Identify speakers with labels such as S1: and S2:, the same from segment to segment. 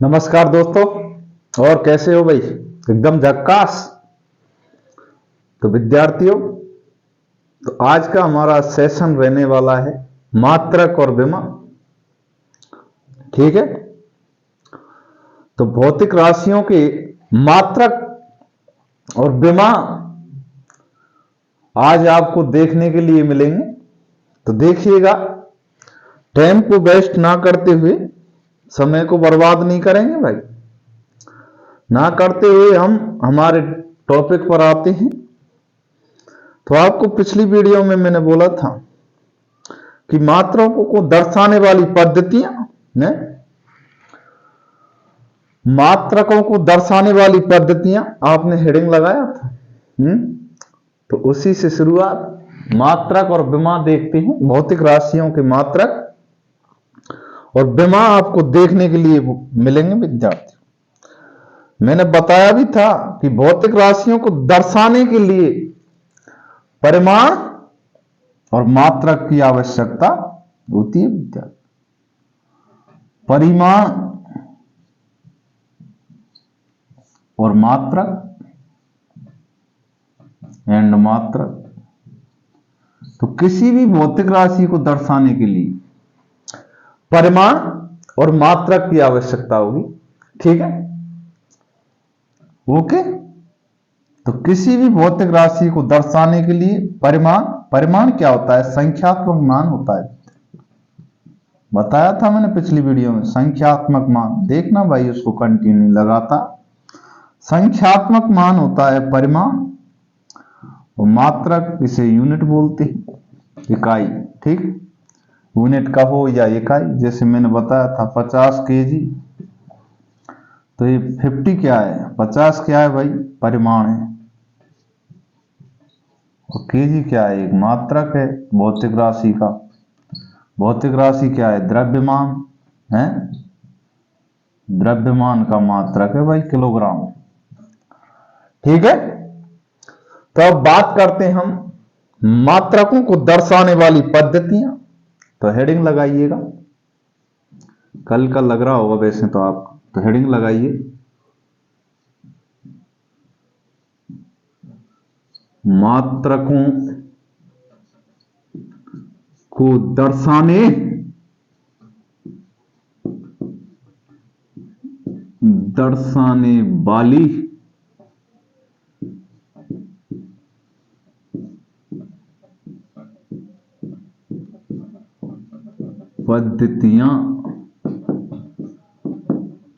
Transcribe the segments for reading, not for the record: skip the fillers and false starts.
S1: नमस्कार दोस्तों। और कैसे हो भाई? एकदम झक्कास। तो विद्यार्थियों, तो आज का हमारा सेशन रहने वाला है मात्रक और विमा। ठीक है। तो भौतिक राशियों के मात्रक और विमा आज आपको देखने के लिए मिलेंगे। तो देखिएगा, टाइम को वेस्ट ना करते हुए, समय को बर्बाद नहीं करेंगे भाई। ना करते हुए हम हमारे टॉपिक पर आते हैं। तो आपको पिछली वीडियो में मैंने बोला था कि मात्राओं को दर्शाने वाली पद्धतियां ने मात्रकों को दर्शाने वाली पद्धतियां आपने हेडिंग लगाया था। तो उसी से शुरुआत मात्रक और विमा देखते हैं। भौतिक राशियों के मात्रक और विमा आपको देखने के लिए मिलेंगे विद्यार्थी। मैंने बताया भी था कि भौतिक राशियों को दर्शाने के लिए परिमाण और मात्रक की आवश्यकता होती है विद्यार्थी। परिमाण और मात्रक एंड मात्रक। तो किसी भी भौतिक राशि को दर्शाने के लिए परिमाण और मात्रक की आवश्यकता होगी। ठीक है, ओके। तो किसी भी भौतिक राशि को दर्शाने के लिए परिमाण क्या होता है? संख्यात्मक मान होता है। बताया था मैंने पिछली वीडियो में, संख्यात्मक मान। देखना भाई उसको कंटिन्यू लगाता। संख्यात्मक मान होता है परिमाण, और मात्रक इसे यूनिट बोलते हैं, इकाई। ठीक, यूनिट का हो या इकाई। जैसे मैंने बताया था 50 केजी, तो ये 50 क्या है? 50 क्या है भाई? परिमाण है। और केजी क्या है? एक मात्रक है भौतिक राशि का। भौतिक राशि क्या है? द्रव्यमान है। द्रव्यमान का मात्रक है भाई किलोग्राम। ठीक है। तो अब बात करते हैं हम मात्रकों को दर्शाने वाली पद्धतियां। तो हेडिंग लगाइएगा, कल का लग रहा होगा वैसे तो आप। तो हेडिंग लगाइए, मात्रकों को दर्शाने वाली पद्धतियां।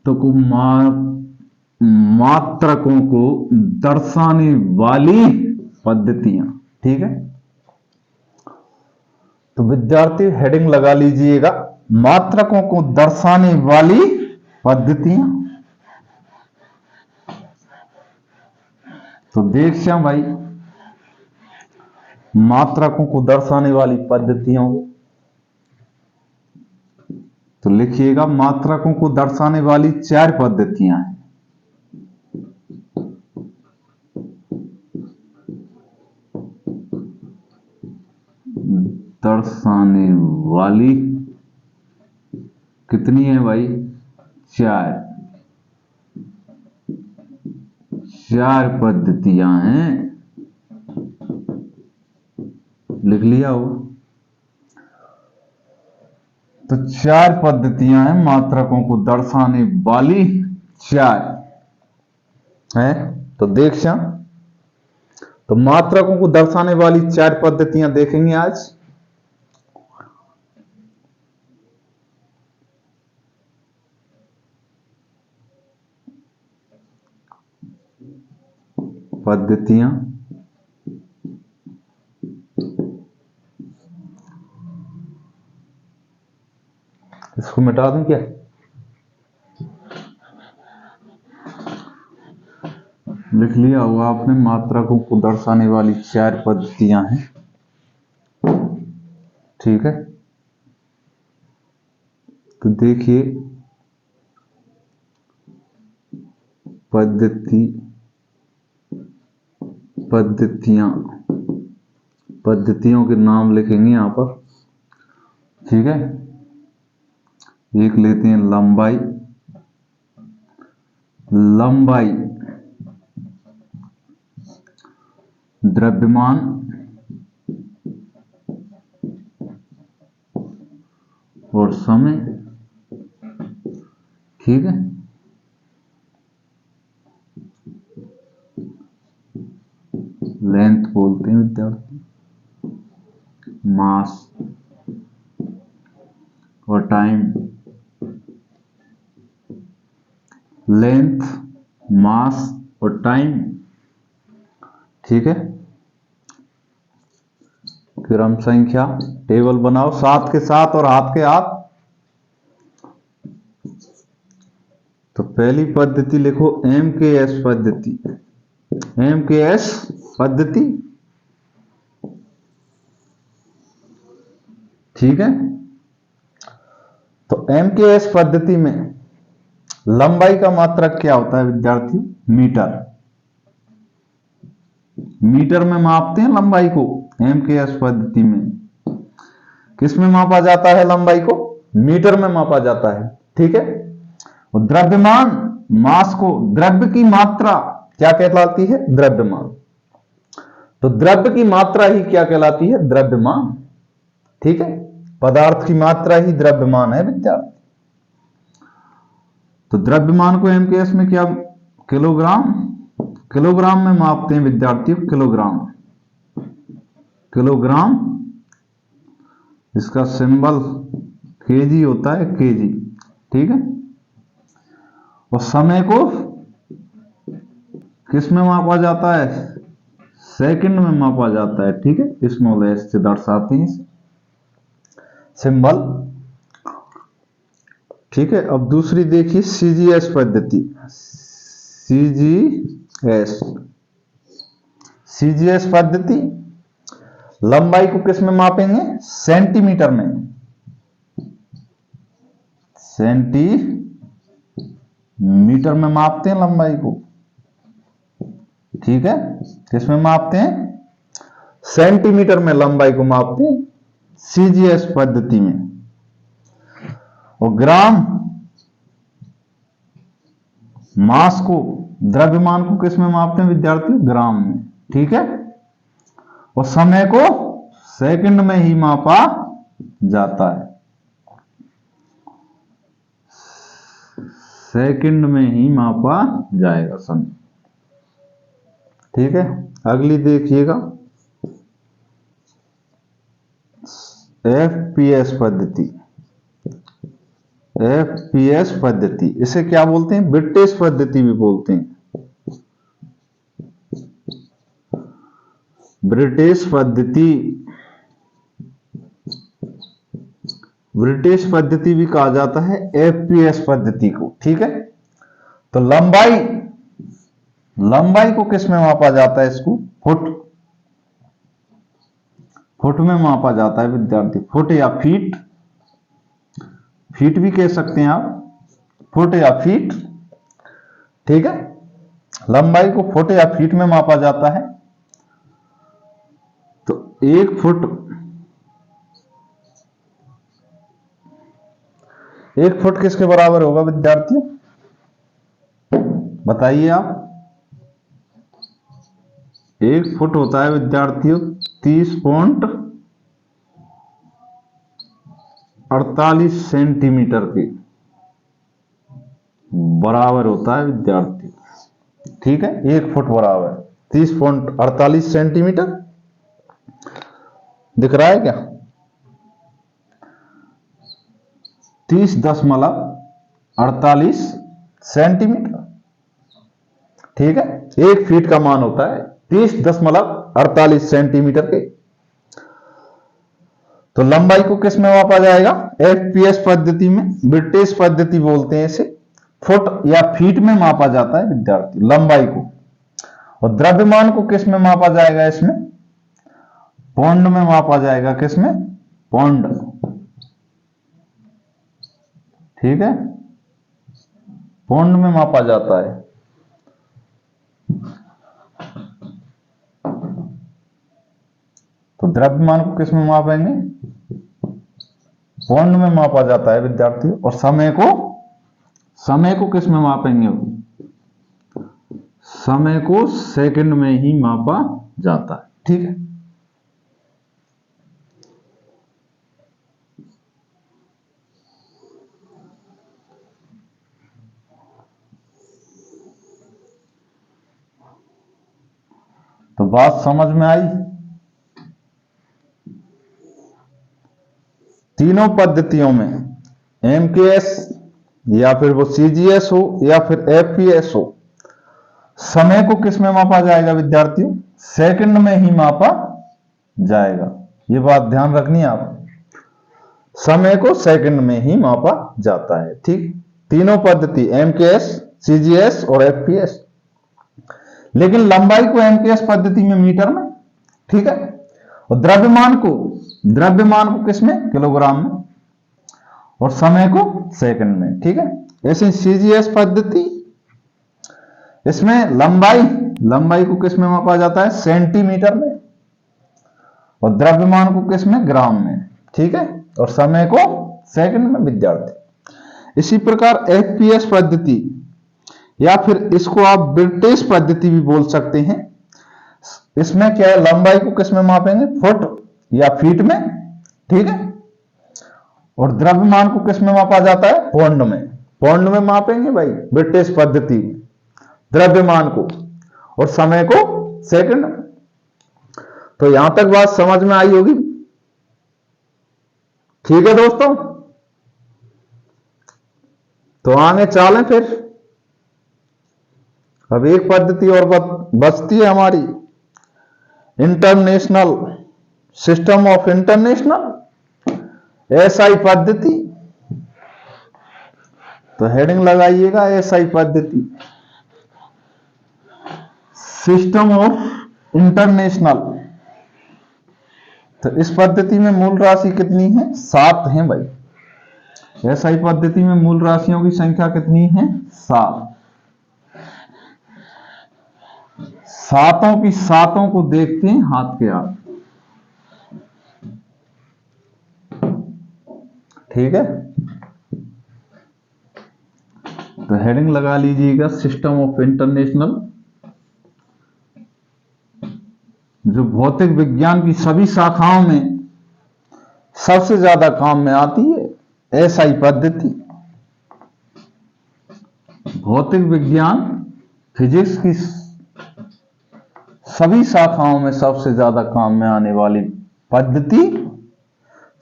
S1: तो मात्रकों को दर्शाने वाली पद्धतियां। ठीक है। तो विद्यार्थी हेडिंग लगा लीजिएगा, मात्रकों को दर्शाने वाली पद्धतियां। तो देख श्याम भाई, मात्रकों को दर्शाने वाली पद्धतियों। तो लिखिएगा, मात्रकों को दर्शाने वाली 4 पद्धतियां हैं। दर्शाने वाली कितनी है भाई? 4 पद्धतियां हैं। लिख लिया हो? तो 4 पद्धतियां हैं मात्रकों को दर्शाने वाली। 4 है। तो देख श्याम, तो मात्रकों को दर्शाने वाली 4 पद्धतियां देखेंगे आज। पद्धतियां इसको मिटा दूं क्या? लिख लिया होगा आपने, मात्रकों को दर्शाने वाली 4 पद्धतियां हैं। ठीक है। तो देखिए, पद्धतियों के नाम लिखेंगे यहां पर। ठीक है। एक लेते हैं लंबाई, लंबाई, द्रव्यमान और समय, ठीक है। लेंथ बोलते हैं विद्यार्थी, मास और टाइम। लेंथ, मास और टाइम, ठीक है। क्रम संख्या टेबल बनाओ, साथ के साथ और हाथ के हाथ। तो पहली पद्धति लिखो MKS पद्धति, MKS पद्धति, ठीक है। तो MKS पद्धति में लंबाई का मात्रक क्या होता है विद्यार्थियों? मीटर। मीटर में मापते हैं लंबाई को। MKS पद्धति में किस में मापा जाता है? लंबाई को मीटर में मापा जाता है, ठीक है। और द्रव्यमान, मास को, द्रव्य की मात्रा क्या कहलाती है? द्रव्यमान। तो द्रव्य की मात्रा ही क्या कहलाती है? द्रव्यमान, ठीक है। पदार्थ की मात्रा ही द्रव्यमान है विद्यार्थी। तो द्रव्यमान को MKS में क्या, किलोग्राम, किलोग्राम में मापते हैं विद्यार्थियों, किलोग्राम, किलोग्राम। इसका सिंबल केजी होता है, केजी, ठीक है। और समय को किस में मापा जाता है? सेकंड में मापा जाता है, ठीक है। स्मॉल एस से दर्शाते हैं सिंबल, ठीक है। अब दूसरी देखिए CGS पद्धति, CGS, CGS पद्धति। लंबाई को किस में मापेंगे? सेंटीमीटर में, सेंटीमीटर में मापते हैं लंबाई को, ठीक है। किस में मापते हैं? सेंटीमीटर में लंबाई को मापते हैं CGS पद्धति में। और ग्राम, मास को, द्रव्यमान को किस में मापते हैं विद्यार्थी? ग्राम में, ठीक है। और समय को सेकंड में ही मापा जाता है, सेकंड में ही मापा जाएगा समय, ठीक है। अगली देखिएगा FPS पद्धति, FPS पद्धति, इसे क्या बोलते हैं? ब्रिटिश पद्धति भी बोलते हैं, ब्रिटिश पद्धति, ब्रिटिश पद्धति भी कहा जाता है FPS पद्धति को, ठीक है। तो लंबाई, लंबाई को किस में मापा जाता है? इसको फुट, फुट में मापा जाता है विद्यार्थी, फुट या फीट, फीट भी कह सकते हैं आप, फुट या फीट, ठीक है। लंबाई को फुट या फीट में मापा जाता है। तो 1 फुट, 1 फुट किसके बराबर होगा विद्यार्थियों? बताइए आप। 1 फुट होता है विद्यार्थियों 30.48 सेंटीमीटर के बराबर होता है विद्यार्थी, ठीक है। 1 फुट बराबर 30.48 सेंटीमीटर, दिख रहा है क्या? 30.48 सेंटीमीटर, ठीक है। 1 फीट का मान होता है 30.48 सेंटीमीटर के। तो लंबाई को किस में मापा जाएगा? FPS पद्धति में, ब्रिटिश पद्धति बोलते हैं इसे, फुट या फीट में मापा जाता है विद्यार्थी लंबाई को। और द्रव्यमान को किस में मापा जाएगा? इसमें पौंड में मापा जाएगा, किस में? पौंड, ठीक है, पौंड में मापा जाता है। तो द्रव्यमान को किस में मापेंगे? पौंड में मापा जाता है विद्यार्थी। और समय को, समय को किस में मापेंगे? समय को सेकंड में ही मापा जाता है। ठीक है, तो बात समझ में आई। तीनों पद्धतियों में एमकेएस या फिर वो सीजीएस हो या फिर एफपीएस हो, समय को किस में मापा जाएगा विद्यार्थियों? सेकंड में ही मापा जाएगा। ये बात ध्यान रखनी है आप, समय को सेकंड में ही मापा जाता है। ठीक, तीनों पद्धति एमकेएस, सीजीएस और एफपीएस, लेकिन लंबाई को एमकेएस पद्धति में मीटर में, ठीक है, और द्रव्यमान को किस में? किलोग्राम में, और समय को सेकंड में। ठीक है, ऐसे सीजीएस पद्धति, इसमें लंबाई को किस में मापा जाता है? सेंटीमीटर में, और द्रव्यमान को किस में? ग्राम में। ठीक है, और समय को सेकंड में विद्यार्थी। इसी प्रकार एफपीएस पद्धति, या फिर इसको आप ब्रिटिश पद्धति भी बोल सकते हैं, इसमें क्या है? लंबाई को किस में मापेंगे? फुट या फीट में। ठीक है, और द्रव्यमान को किस में मापा जाता है? पौंड में। पौंड में मापेंगे भाई ब्रिटिश पद्धति में द्रव्यमान को, और समय को सेकंड में। तो यहां तक बात समझ में आई होगी। ठीक है दोस्तों, तो आगे चलें फिर। अब एक पद्धति और बचती है हमारी, international system of international SI पद्धति। तो हेडिंग लगाइएगा एसआई पद्धति, सिस्टम ऑफ इंटरनेशनल। तो इस पद्धति में मूल राशि कितनी है? 7 है भाई। एसआई पद्धति में मूल राशियों की संख्या कितनी है? 7। सातों की सातों को देखते हैं हाथ के हाथ। ठीक है, तो हेडिंग लगा लीजिएगा सिस्टम ऑफ इंटरनेशनल। जो भौतिक विज्ञान की सभी शाखाओं में सबसे ज्यादा काम में आती है एसआई पद्धति। भौतिक विज्ञान, फिजिक्स की सभी शाखाओं में सबसे ज्यादा काम में आने वाली पद्धति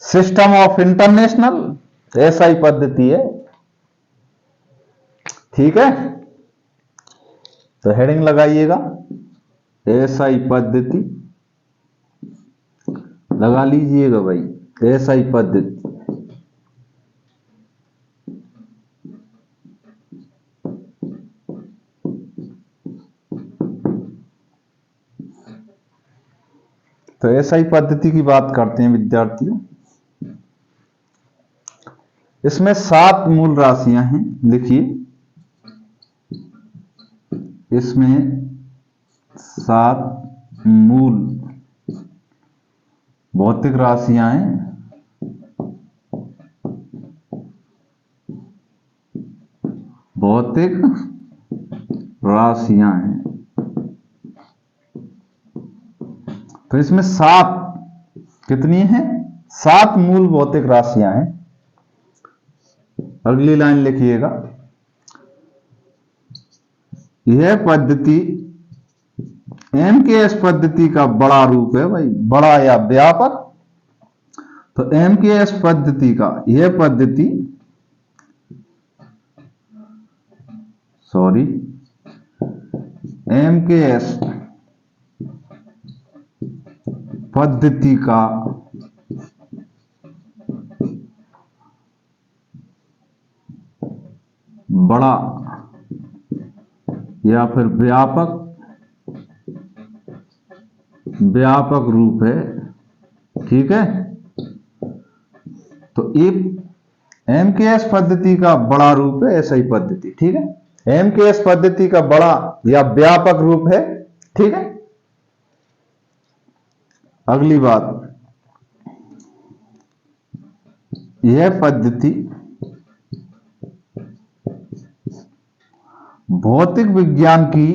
S1: सिस्टम ऑफ इंटरनेशनल एसआई पद्धति है। ठीक है, तो हेडिंग लगाइएगा एसआई पद्धति, लगा लीजिएगा भाई एसआई पद्धति। तो एसआई पद्धति की बात करते हैं विद्यार्थियों। इसमें 7 मूल राशियां हैं, लिखिए। इसमें 7 मूल भौतिक राशियां हैं। भौतिक राशियां हैं। तो इसमें 7 कितनी है? 7 मूल भौतिक राशियां हैं। अगली लाइन लिखिएगा, यह पद्धति एमकेएस पद्धति का बड़ा रूप है भाई, बड़ा या व्यापक। तो एमकेएस पद्धति का यह पद्धति, एमकेएस पद्धति का बड़ा या फिर व्यापक रूप है। ठीक है, तो एक एमकेएस पद्धति का बड़ा रूप है एसआई पद्धति। ठीक है, एमकेएस पद्धति का बड़ा या व्यापक रूप है। ठीक है, अगली बात, यह पद्धति भौतिक विज्ञान की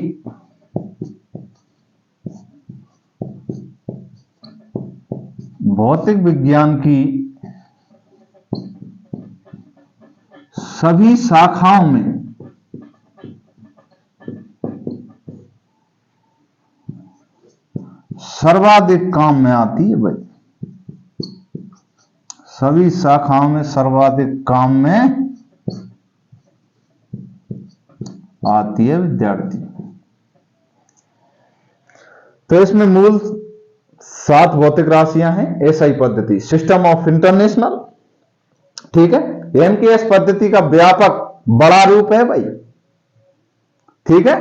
S1: भौतिक विज्ञान की सभी शाखाओं में सर्वाधिक काम में आती है भाई। सभी शाखाओं में सर्वाधिक काम में आती है विद्यार्थी। तो इसमें मूल 7 भौतिक राशियां हैं। एसआई पद्धति, सिस्टम ऑफ इंटरनेशनल, ठीक है। एमकेएस पद्धति का व्यापक बड़ा रूप है भाई, ठीक है।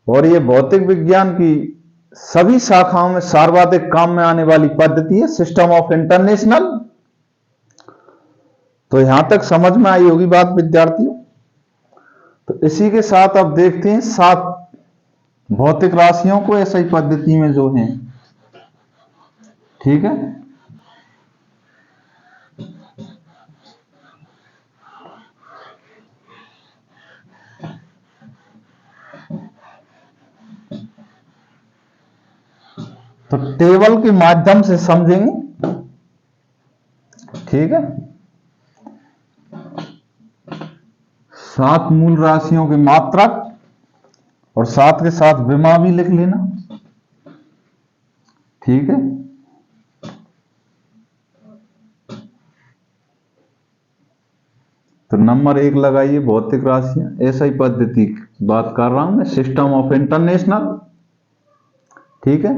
S1: और ये भौतिक विज्ञान की सभी शाखाओं में सर्वाधिक काम में आने वाली पद्धति है, सिस्टम ऑफ इंटरनेशनल। तो यहां तक समझ में आई होगी बात विद्यार्थियों। तो इसी के साथ अब देखते हैं 7 भौतिक राशियों को एसआई पद्धति में जो है, ठीक है। तो टेबल के माध्यम से समझेंगे, ठीक है। 7 मूल राशियों के मात्रक और साथ के साथ विमा भी लिख लेना, ठीक है। तो नंबर 1 लगाइए भौतिक राशियां, एसआई पद्धति की बात कर रहा हूं मैं, सिस्टम ऑफ इंटरनेशनल, ठीक है।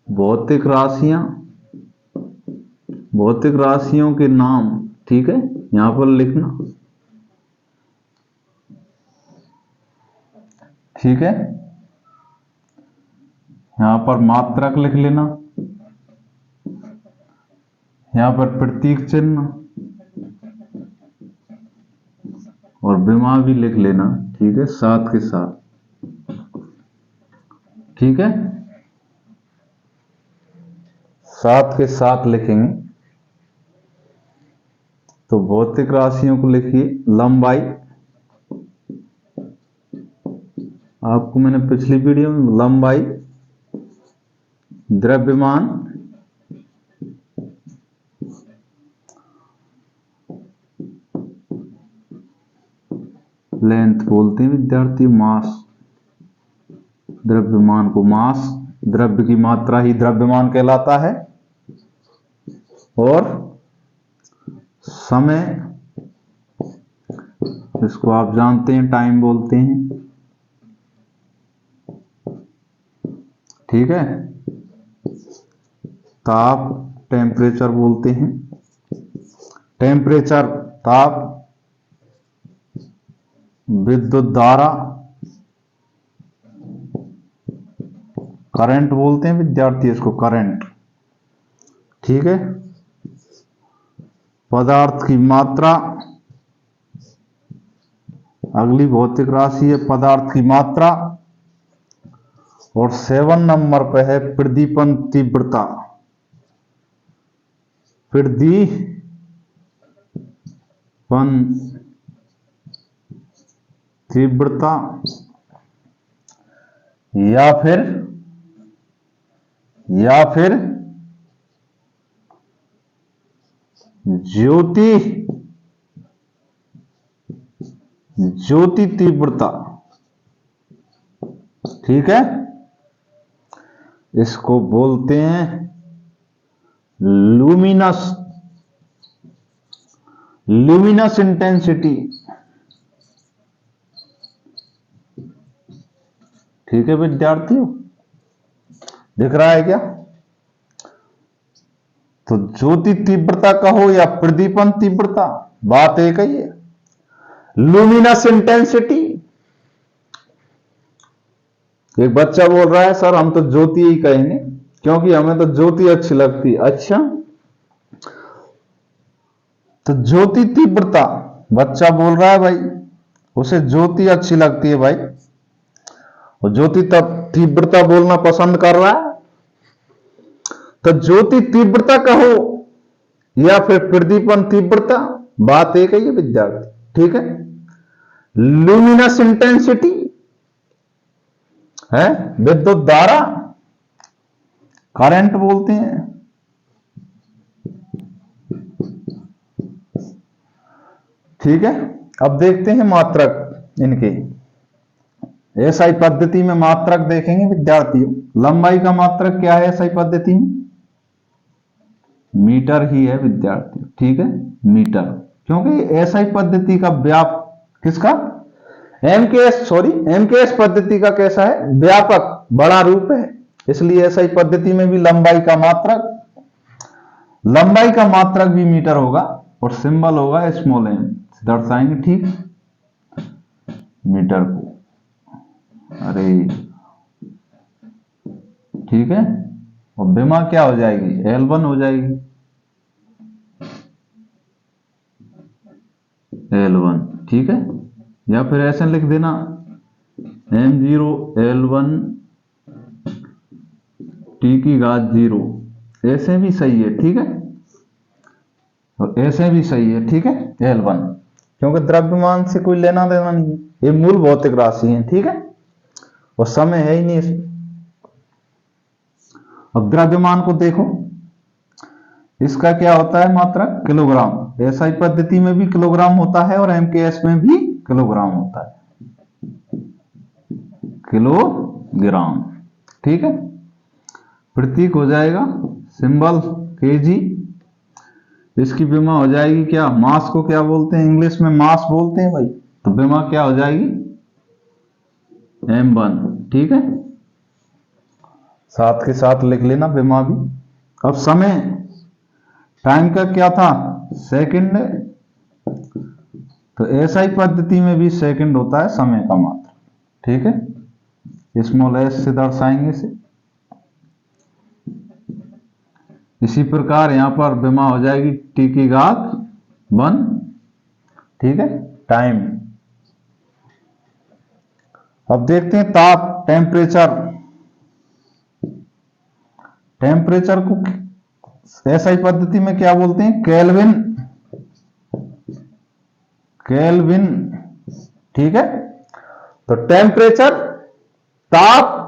S1: भौतिक राशियां, भौतिक राशियों के नाम, ठीक है, यहां पर लिखना, ठीक है। यहां पर मात्रक लिख लेना, यहां पर प्रतीक चिन्ह और विमा भी लिख लेना, ठीक है, साथ के साथ, ठीक है। साथ के साथ लिखेंगे। तो भौतिक राशियों को लिखिए, लंबाई, आपको मैंने पिछली वीडियो में लंबाई, द्रव्यमान, लेंथ बोलते हैं विद्यार्थी, मास, द्रव्यमान को मास, द्रव्य की मात्रा ही द्रव्यमान कहलाता है। और समय, इसको आप जानते हैं टाइम बोलते हैं, ठीक है। ताप, टेम्परेचर बोलते हैं, टेम्परेचर, ताप, विद्युत धारा, करंट बोलते हैं विद्यार्थी इसको, करंट, ठीक है। पदार्थ की मात्रा, अगली भौतिक राशि है पदार्थ की मात्रा। और 7 नंबर पे है प्रदीपन तीव्रता, प्रदीपन तीव्रता, या फिर ज्योति तीव्रता, ठीक है। इसको बोलते हैं लुमिनस इंटेंसिटी, ठीक है विद्यार्थियों, दिख रहा है क्या। तो ज्योति तीव्रता कहो या प्रदीपन तीव्रता, बात एक ही है। लुमिनस इंटेंसिटी, एक बच्चा बोल रहा है सर हम तो ज्योति ही कहेंगे क्योंकि हमें तो ज्योति अच्छी लगती है। अच्छा, तो ज्योति तीव्रता, बच्चा बोल रहा है भाई उसे ज्योति अच्छी लगती है भाई, और ज्योति तब तीव्रता बोलना पसंद कर रहा है। तो ज्योति तीव्रता कहो या फिर प्रदीपन तीव्रता, बात एक ही है विद्यार्थी। ठीक है। ल्यूमिनस इंटेंसिटी है विद्युत धारा, करंट बोलते हैं। ठीक है। अब देखते हैं मात्रक इनके। एसआई पद्धति में मात्रक देखेंगे विद्यार्थियों। लंबाई का मात्रक क्या है एसआई पद्धति में? मीटर ही है विद्यार्थियों। ठीक है, मीटर, क्योंकि एसआई पद्धति का व्याप किसका? एमकेएस पद्धति का कैसा है? व्यापक बड़ा रूप है, इसलिए एसआई पद्धति में भी लंबाई का मात्रक भी मीटर होगा और सिंबल होगा स्मॉल एम, दर्शाएंगे ठीक मीटर को। अरे ठीक है। और विमा क्या हो जाएगी? L1 हो जाएगी, L1। ठीक है, या फिर ऐसे लिख देना M0 L1 T⁻0, ऐसे भी सही है। ठीक है, और ऐसे भी सही है। ठीक है, L1, क्योंकि द्रव्यमान से कोई लेना देना नहीं है, ये मूल भौतिक राशि है। ठीक है, और समय है ही नहीं इसमें। अब द्रव्यमान को देखो, इसका क्या होता है मात्रक? किलोग्राम। एसआई पद्धति में भी किलोग्राम होता है और एमकेएस में भी किलोग्राम होता है, किलोग्राम। ठीक है, प्रतीक हो जाएगा सिंबल केजी। इसकी विमा हो जाएगी क्या? मास को क्या बोलते हैं? इंग्लिश में मास बोलते हैं भाई, तो विमा क्या हो जाएगी? M1। ठीक है, साथ के साथ लिख लेना विमा भी। अब समय, टाइम का क्या था? सेकंड। तो एसआई पद्धति में भी सेकंड होता है समय का मात्र। ठीक है, स्मॉल एस से दर्शाएंगे इसे। इसी प्रकार यहां पर विमा हो जाएगी T⁻1। ठीक है, टाइम। अब देखते हैं ताप, टेम्परेचर को एसआई पद्धति में क्या बोलते हैं? केल्विन। ठीक है, तो टेम्परेचर, ताप,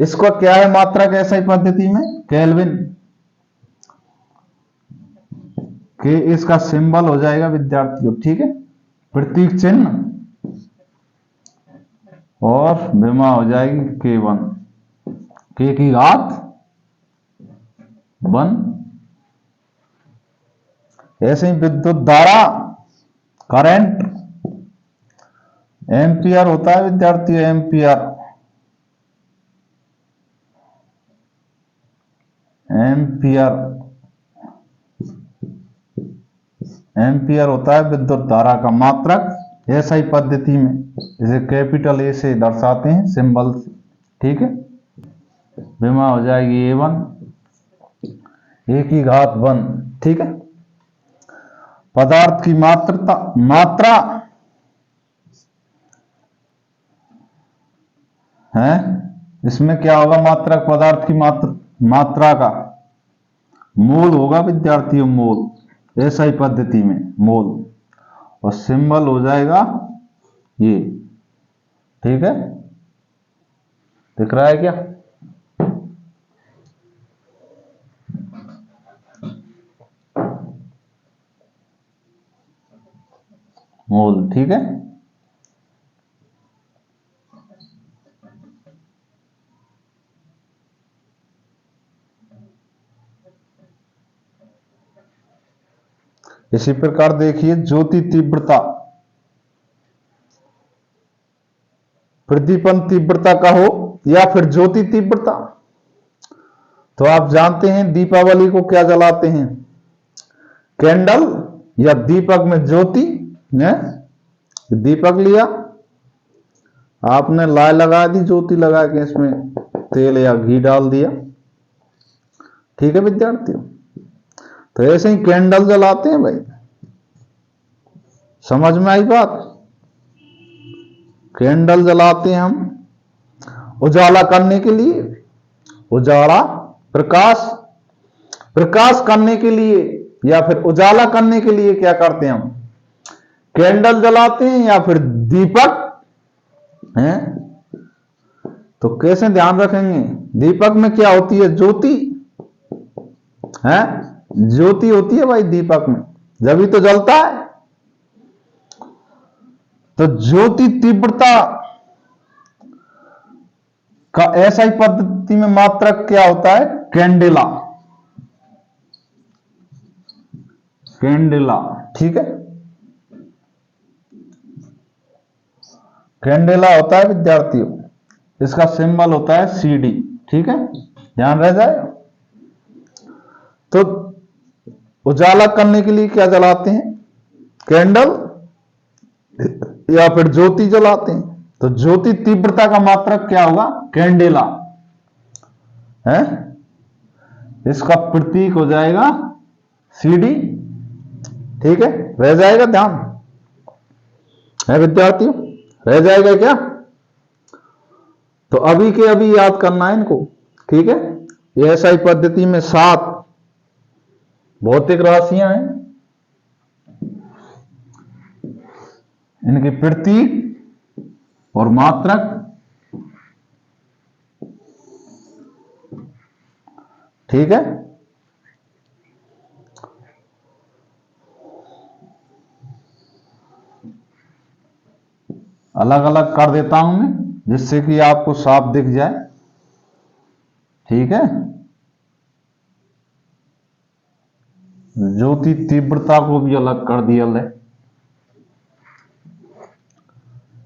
S1: इसको क्या है मात्रक एसआई पद्धति में? केल्विन। के इसका सिंबल हो जाएगा विद्यार्थियों। ठीक है, प्रतीक चिन्ह, और विमा हो जाएगी K1, K⁻1। ऐसे ही विद्युत धारा, करंट, एम्पियर होता है विद्यार्थियों। एम्पियर होता है विद्युत धारा का मात्रक एसआई पद्धति में। इसे कैपिटल ए से दर्शाते हैं सिंबल से। ठीक है, विमा हो जाएगी A1, A⁻1। ठीक है, पदार्थ की मात्रा है, इसमें क्या होगा मात्रक? पदार्थ की मात्रा का मोल होगा विद्यार्थियों, मोल एसआई पद्धति में मोल, और सिंबल हो जाएगा ये। ठीक है, दिख रहा है क्या? मोल। ठीक है, इसी प्रकार देखिए ज्योति तीव्रता, प्रदीपन तीव्रता का हो या फिर ज्योति तीव्रता। तो आप जानते हैं दीपावली को क्या जलाते हैं? कैंडल या दीपक में ज्योति। दीपक लिया आपने, लाय लगा दी, ज्योति लगा के इसमें तेल या घी डाल दिया। ठीक है विद्यार्थियों, तो ऐसे ही कैंडल जलाते हैं भाई। समझ में आई बात? कैंडल जलाते हैं हम उजाला करने के लिए, उजाला, प्रकाश करने के लिए, या फिर उजाला करने के लिए क्या करते हैं हम? कैंडल जलाते हैं या फिर दीपक हैं? तो कैसे ध्यान रखेंगे? दीपक में क्या होती है? ज्योति है, ज्योति होती है भाई दीपक में, जब ही तो जलता है। तो ज्योति तीव्रता का एसआई पद्धति में मात्रक क्या होता है? कैंडेला। कैंडेला, ठीक है, कैंडेला होता है विद्यार्थियों, इसका सिंबल होता है सीडी, ठीक है, ध्यान रह जाए। तो उजाला करने के लिए क्या जलाते हैं? कैंडल या फिर ज्योति जलाते हैं। तो ज्योति तीव्रता का मात्रक क्या होगा? कैंडेला है, इसका प्रतीक हो जाएगा सीडी, ठीक है, रह जाएगा ध्यान है विद्यार्थियों, रह जाएगा क्या? तो अभी के अभी याद करना है इनको, ठीक है। ये एसआई पद्धति में 7 भौतिक राशियां हैं, इनके प्रतीक और मात्रक, ठीक है। अलग अलग कर देता हूं मैं, जिससे कि आपको साफ दिख जाए, ठीक है। ज्योति तीव्रता को भी अलग कर दिया है।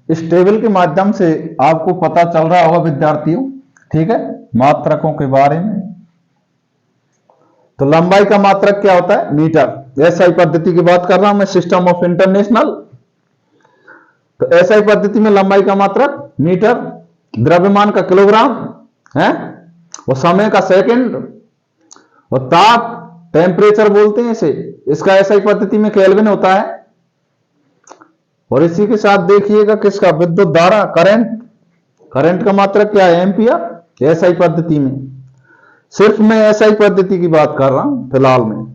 S1: इस टेबल के माध्यम से आपको पता चल रहा होगा विद्यार्थियों, ठीक है, मात्रकों के बारे में। तो लंबाई का मात्रक क्या होता है? मीटर। एसआई पद्धति की बात कर रहा हूं मैं, सिस्टम ऑफ इंटरनेशनल। तो एसआई पद्धति में लंबाई का मात्रक मीटर, द्रव्यमान का किलोग्राम है, और समय का सेकंड, और ताप टेम्परेचर बोलते हैं इसे, इसका एसआई पद्धति में केल्विन होता है। और इसी के साथ देखिएगा किसका? विद्युत धारा, करंट। करंट का मात्रक क्या है? एम्पियर, एसआई पद्धति में। सिर्फ मैं एसआई पद्धति की बात कर रहा हूं फिलहाल में।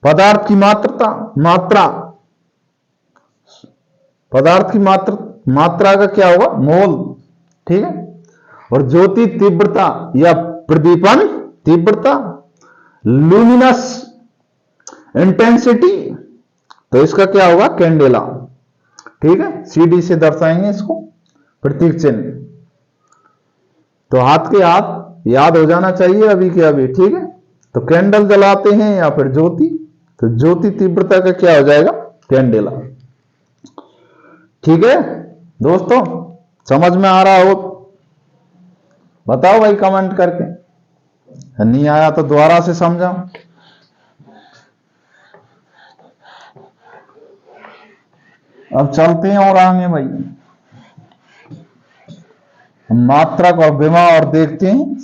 S1: पदार्थ की मात्रा, पदार्थ की मात्रा का क्या होगा? मोल, ठीक है। और ज्योति तीव्रता या प्रदीपन तीव्रता, लुमिनस इंटेंसिटी, तो इसका क्या होगा? कैंडेला, ठीक है, सीडी से दर्शाएंगे इसको, प्रतीक चिन्ह। तो हाथ के हाथ याद हो जाना चाहिए अभी के अभी, ठीक है। तो कैंडल जलाते हैं या फिर ज्योति, तो ज्योति तीव्रता का क्या हो जाएगा? कैंडेला, ठीक है दोस्तों। समझ में आ रहा हो बताओ भाई कमेंट करके, नहीं आया तो दोबारा से समझाओ। अब चलते हैं और आगे भाई, मात्रक और विमा और देखते हैं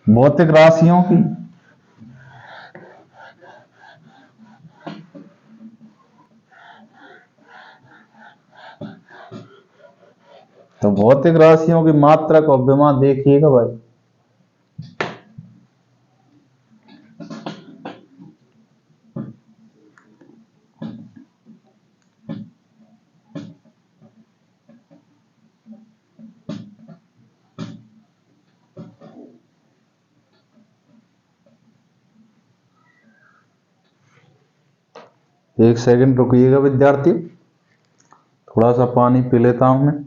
S1: भौतिक राशियों की। तो भौतिक राशियों की मात्रक और विमा देखिएगा भाई। एक सेकंड रुकिएगा विद्यार्थी, थोड़ा सा पानी पी लेता हूं मैं।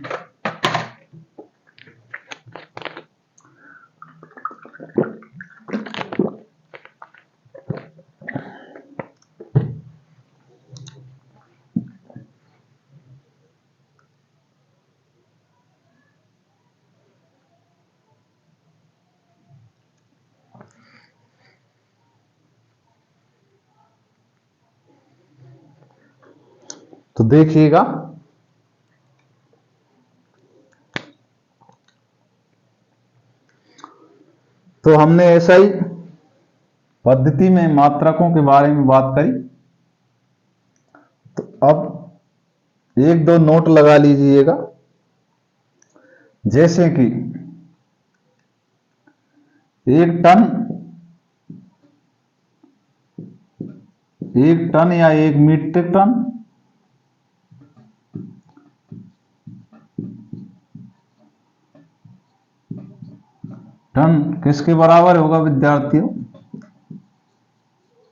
S1: तो देखिएगा, तो हमने एसआई पद्धति में मात्रकों के बारे में बात करी। तो अब एक दो नोट लगा लीजिएगा, जैसे कि 1 टन या 1 मीट्रिक टन टन किसके बराबर होगा विद्यार्थियों?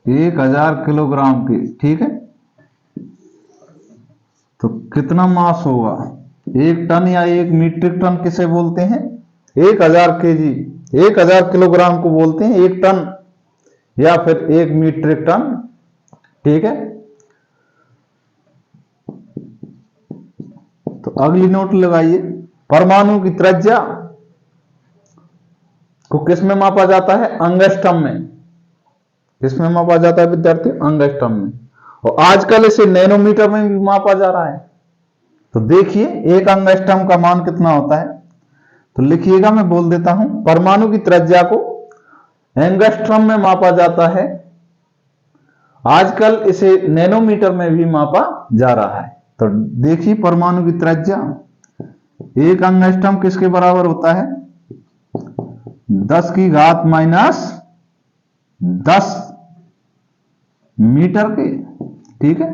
S1: 1000 किलोग्राम के। ठीक है, तो कितना मास होगा? 1 टन या 1 मीट्रिक टन किसे बोलते हैं? 1000 केजी, 1000 किलोग्राम को बोलते हैं 1 टन या फिर 1 मीट्रिक टन। ठीक है, तो अगली नोट लगाइए। परमाणु की त्रिज्या को किसमें मापा जाता है? अंगस्ट्रम में। किसमें मापा जाता है विद्यार्थी? अंगस्ट्रम में। और आजकल इसे नैनोमीटर में भी मापा जा रहा है। तो देखिए 1 अंगस्ट्रम का मान कितना होता है, तो लिखिएगा, मैं बोल देता हूं। परमाणु की त्रिज्या को एंगस्ट्रम में मापा जाता है, आजकल इसे नैनोमीटर में भी मापा जा रहा है। तो देखिए परमाणु की त्रिज्या 1 अंगस्ट्रम किसके बराबर होता है? 10 की घात माइनस 10 मीटर के। ठीक है,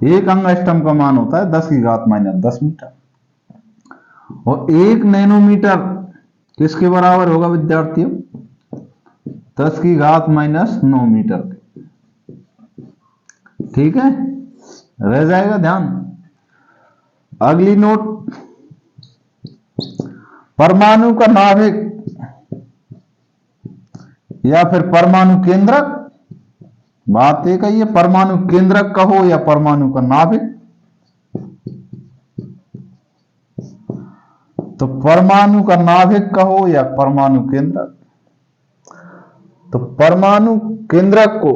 S1: 1 अंगस्ट्रम का मान होता है 10 की घात माइनस 10 मीटर। और 1 नैनोमीटर किसके बराबर होगा विद्यार्थियों? 10 की घात माइनस 9 मीटर के। ठीक है, रह जाएगा ध्यान। अगली नोट, परमाणु का नाभिक या फिर परमाणु केंद्रक, बात एक है, ये परमाणु केंद्रक कहो या परमाणु का नाभिक। तो परमाणु का नाभिक कहो या परमाणु केंद्रक। तो परमाणु केंद्रक को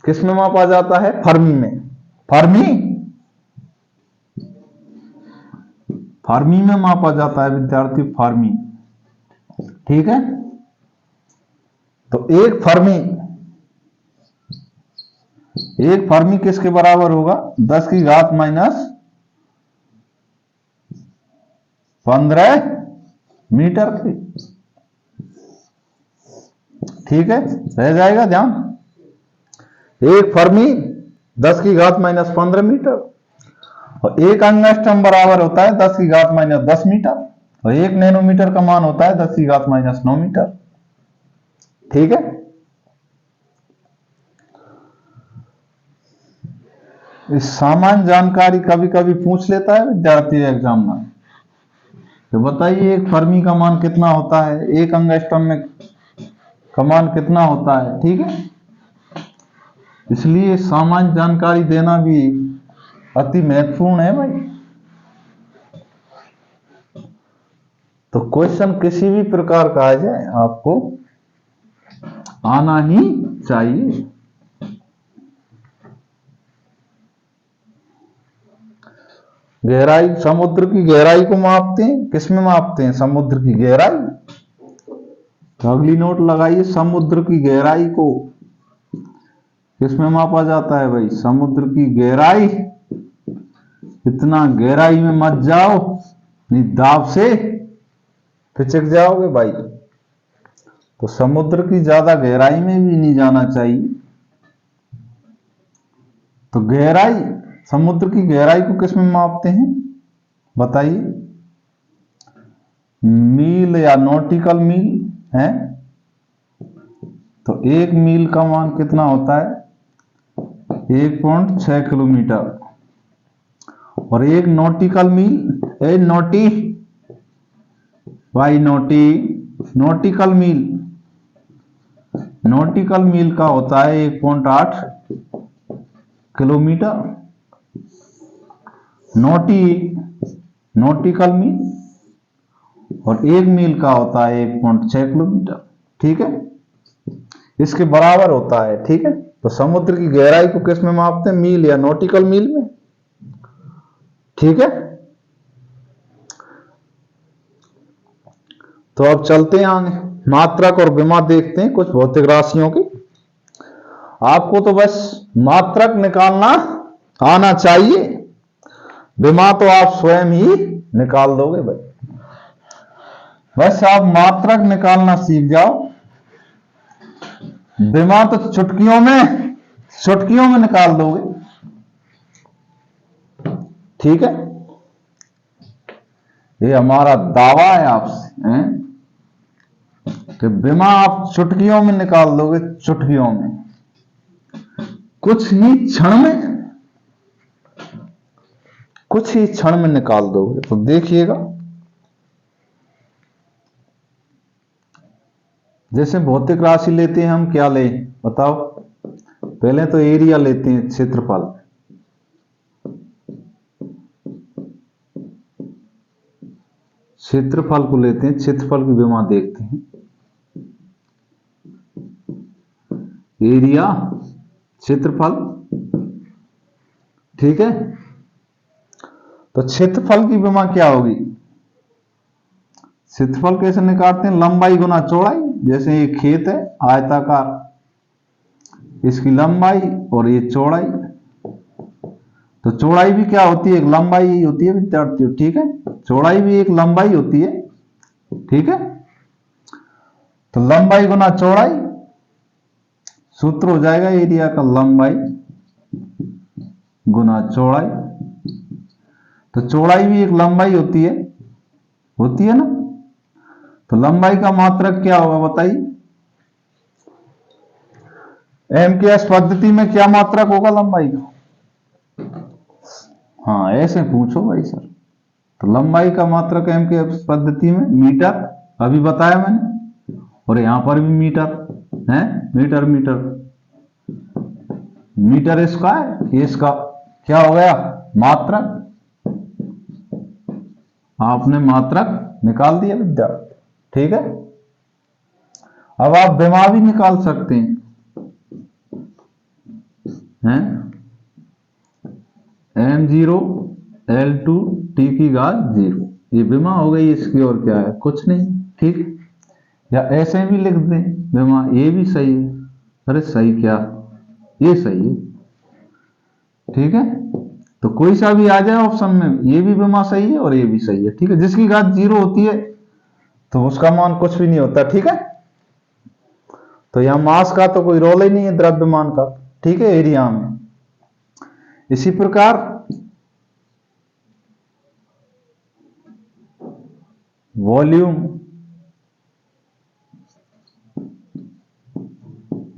S1: किसमें मापा जाता है? फर्मी में। फर्मी, फर्मी में मापा जाता है विद्यार्थी, फर्मी। ठीक है, तो एक फर्मी किसके बराबर होगा? 10 की घात माइनस 15 मीटर की। ठीक है, रह जाएगा ध्यान। एक फर्मी 10 की घात माइनस 15 मीटर, और 1 अंगस्ट्रम बराबर होता है 10 की घात माइनस 10 मीटर, और 1 नैनोमीटर का मान होता है 10 की घात माइनस 9 मीटर। ठीक है, इस सामान्य जानकारी कभी कभी पूछ लेता है विद्यार्थी एग्जाम में। तो बताइए एक फर्मी का मान कितना होता है, 1 अंगस्ट्रम में का मान कितना होता है। ठीक है, इसलिए सामान्य जानकारी देना भी अति महत्वपूर्ण है भाई। तो क्वेश्चन किसी भी प्रकार का आ जाए आपको आना ही चाहिए। गहराई, समुद्र की गहराई को मापते हैं, किसमें मापते हैं? समुद्र की गहराई। तो अगली नोट लगाइए, समुद्र की गहराई को किसमें मापा जाता है भाई? समुद्र की गहराई। इतना गहराई में मत जाओ, नहीं दाब से फिसक जाओगे भाई। तो समुद्र की ज्यादा गहराई में भी नहीं जाना चाहिए। तो गहराई, समुद्र की गहराई को किसमें मापते हैं बताइए? मील या नॉटिकल मील है। तो 1 मील का मान कितना होता है? 1.6 किलोमीटर। और 1 नॉटिकल मील, नॉटिकल मील का होता है 1.8 किलोमीटर। नॉटिकल मील, और 1 मील का होता है 1.6 किलोमीटर। ठीक है, इसके बराबर होता है। ठीक है, तो समुद्र की गहराई को किस में मापते हैं? मील या नॉटिकल मील में। ठीक है, तो अब चलते हैं आगे, मात्रक और विमा देखते हैं कुछ भौतिक राशियों की। आपको तो बस मात्रक निकालना आना चाहिए, विमा तो आप स्वयं ही निकाल दोगे भाई। बस आप मात्रक निकालना सीख जाओ, विमा तो चुटकियों में निकाल दोगे। ठीक है, ये हमारा दावा है आपसे। कि विमा आप चुटकियों में निकाल दोगे, चुटकियों में, कुछ ही क्षण में निकाल दोगे। तो देखिएगा, जैसे भौतिक राशि लेते हैं हम, क्या ले बताओ? पहले तो एरिया लेते हैं, क्षेत्रफल। क्षेत्रफल को लेते हैं, क्षेत्रफल की विमा देखते हैं। एरिया, क्षेत्रफल, ठीक है। तो क्षेत्रफल की विमा क्या होगी? क्षेत्रफल कैसे निकालते हैं? लंबाई गुना चौड़ाई। जैसे ये खेत है आयताकार, इसकी लंबाई और ये चौड़ाई। तो चौड़ाई भी क्या होती है? एक लंबाई ही होती है विद्यार्थियों, ठीक है। चौड़ाई भी एक लंबाई होती है, ठीक है। तो लंबाई गुना चौड़ाई, सूत्र हो जाएगा एरिया का लंबाई गुना चौड़ाई। तो चौड़ाई भी एक लंबाई होती है ना। तो लंबाई का मात्रक क्या होगा बताइए? एमकेएस पद्धति में क्या मात्रक होगा लंबाई का? हाँ, ऐसे पूछो भाई सर। तो लंबाई का मात्रक एमकेएस पद्धति में मीटर, अभी बताया मैंने, और यहां पर भी मीटर है, मीटर मीटर स्क्वायर। ये इसका क्या हो गया? मात्रक। आपने मात्रक निकाल दिया विद्यार्थी, ठीक है। अब आप विमा भी निकाल सकते हैं, m0 L2 t की घात 0। ये विमा हो गई इसकी, और क्या है? कुछ नहीं, ठीक। या ऐसे भी लिख दें विमा, ये भी सही है। अरे सही क्या, ये सही है, ठीक है। तो कोई सा भी आ जाए ऑप्शन में, ये भी विमा सही है और ये भी सही है, ठीक है। जिसकी घात 0 होती है तो उसका मान कुछ भी नहीं होता, ठीक है। तो यहां मास का तो कोई रोल ही नहीं है, द्रव्यमान का, ठीक है, एरिया में। इसी प्रकार वॉल्यूम,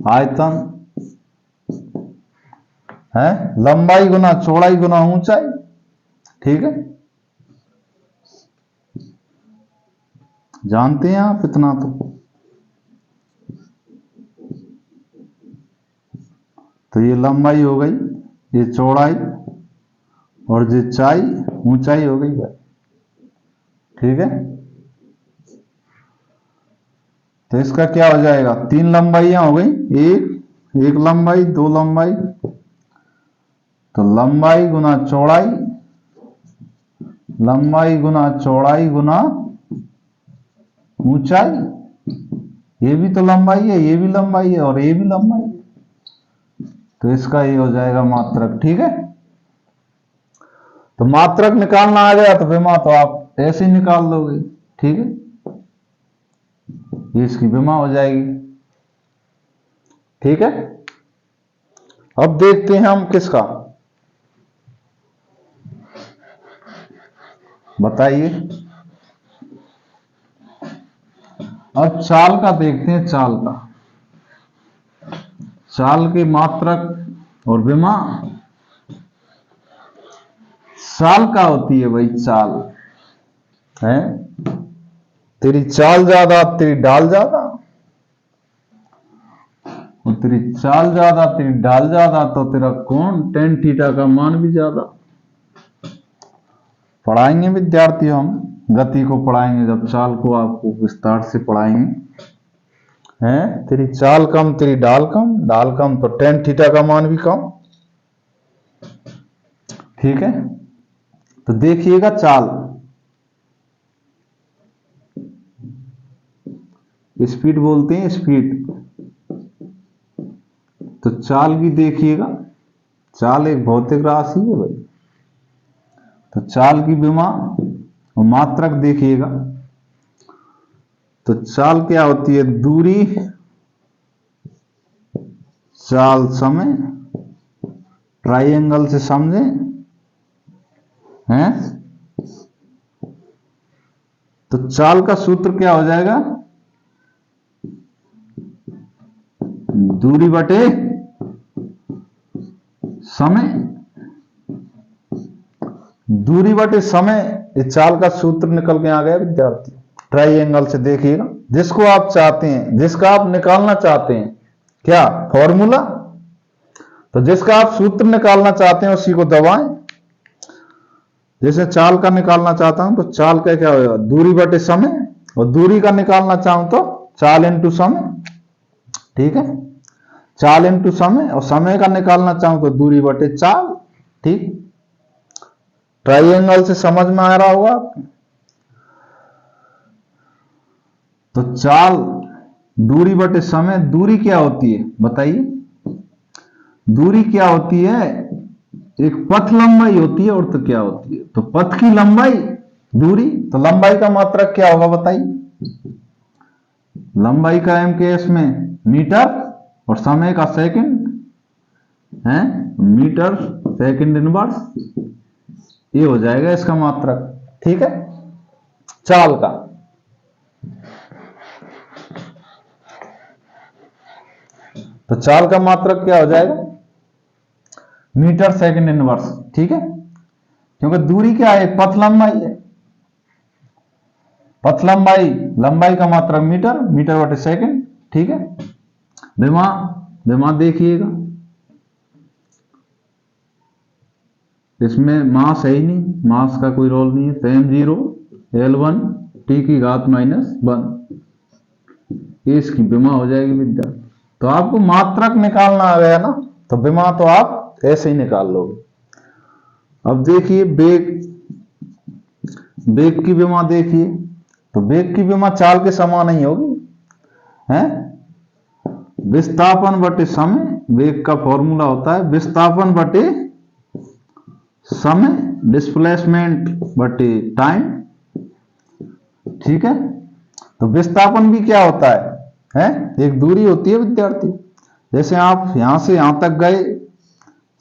S1: आयतन है लंबाई गुना चौड़ाई गुना ऊंचाई, ठीक है। जानते हैं आप इतना तो ये लंबाई हो गई, ये चौड़ाई, और ये ऊंचाई हो गई भाई, ठीक है। तो इसका क्या हो जाएगा? 3 लंबाइयां हो गई, एक लंबाई, 2 लंबाई। तो लंबाई गुना चौड़ाई, लंबाई गुना चौड़ाई गुना ऊंचाई। ये भी तो लंबाई है, ये भी लंबाई है, और ये भी लंबाई है। तो इसका ये हो जाएगा मात्रक, ठीक है। तो मात्रक निकालना आ गया तो विमा तो आप ऐसे ही निकाल दोगे, ठीक है। ये इसकी विमा हो जाएगी, ठीक है। अब देखते हैं हम किसका, बताइए। अब चाल का देखते हैं, चाल की मात्रक और विमा। चाल का होती है भाई, चाल है, तेरी चाल ज्यादा तेरी ढाल ज्यादा, और तेरी चाल ज्यादा तेरी ढाल ज्यादा, तो तेरा कोण tan थीटा का मान भी ज्यादा। पढ़ाएंगे विद्यार्थियों, हम गति को पढ़ाएंगे जब चाल को आपको विस्तार से पढ़ाएंगे। हैं, तेरी चाल कम तेरी ढाल कम तो tan थीटा का मान भी कम, ठीक है। तो देखिएगा चाल, स्पीड बोलते हैं, स्पीड। तो चाल की देखिएगा, चाल एक भौतिक राशि है भाई। तो चाल की विमा और मात्रक देखिएगा। तो चाल क्या होती है? दूरी, चाल समय, ट्राइंगल से समझे हैं। तो चाल का सूत्र क्या हो जाएगा? दूरी बटे समय, दूरी बटे समय, इस चाल का सूत्र निकल के आ गया विद्यार्थी। ट्राइंगल से देखिएगा, जिसको आप चाहते हैं, जिसका आप निकालना चाहते हैं, क्या फॉर्मूला, तो जिसका आप सूत्र निकालना चाहते हैं उसी को दबाएं। जैसे चाल का निकालना चाहता हूं तो चाल का क्या होगा, दूरी बटे समय, और दूरी का निकालना चाहूं तो चाल इंटू समय, ठीक है, चाल इंटू समय, और समय का निकालना चाहूं तो दूरी बटे चाल, ठीक। ट्राइंगल से समझ में आ रहा होगा आपको। तो चाल दूरी बटे समय, दूरी क्या होती है बताइए, दूरी क्या होती है, एक पथ लंबाई होती है, और तो क्या होती है, तो पथ की लंबाई दूरी, तो लंबाई का मात्रक क्या होगा बताइए, लंबाई का एमकेएस में मीटर और समय का सेकंड है, मीटर सेकंड इनवर्स, ये हो जाएगा इसका मात्रक, ठीक है, चाल का। तो चाल का मात्रक क्या हो जाएगा, मीटर सेकंड इनवर्स, ठीक है, क्योंकि दूरी क्या है, पथ लंबाई है, पथ लंबाई, लंबाई का मात्रक मीटर, मीटर बटे सेकंड, ठीक है। विमा, विमा देखिएगा, इसमें मास है ही नहीं, मास का कोई रोल नहीं है, तो m0 L1 t की घात -1, ये इसकी विमा हो जाएगी विद्यार्थी। तो आपको मात्रक निकालना आ गया ना, तो विमा तो आप ऐसे ही निकाल लोगे। अब देखिए वेग, वेग की विमा देखिए, तो वेग की विमा चाल के समान ही होगी, है, विस्थापन बटे समय, वेग का फॉर्मूला होता है विस्थापन बटे समय, डिस्प्लेसमेंट बटे टाइम, ठीक है। तो विस्थापन भी क्या होता है, एक दूरी होती है विद्यार्थी, जैसे आप यहां से यहां तक गए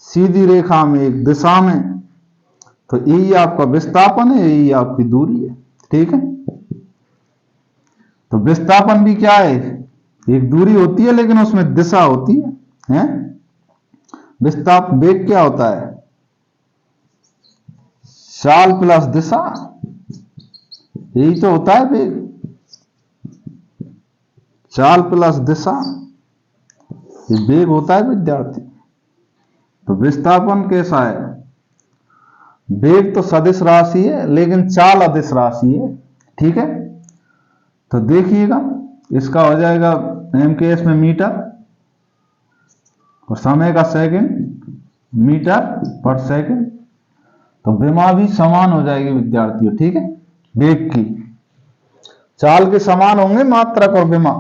S1: सीधी रेखा में एक दिशा में, तो यही आपका विस्थापन है, यही आपकी दूरी है, ठीक है। तो विस्थापन भी क्या है, एक दूरी होती है लेकिन उसमें दिशा होती है? विस्थापन, वेग क्या होता है, चाल प्लस दिशा, यही तो होता है वेग, चाल प्लस दिशा, ये वेग होता है विद्यार्थी। तो विस्थापन कैसा है, वेग तो सदिश राशि है लेकिन चाल अदिश राशि है, ठीक है। तो देखिएगा इसका हो जाएगा एमकेएस में मीटर और समय का सेकंड, मीटर पर सेकंड, तो विमा भी समान हो जाएगी विद्यार्थियों, ठीक है, वेग की, चाल के समान होंगे मात्रक और विमा।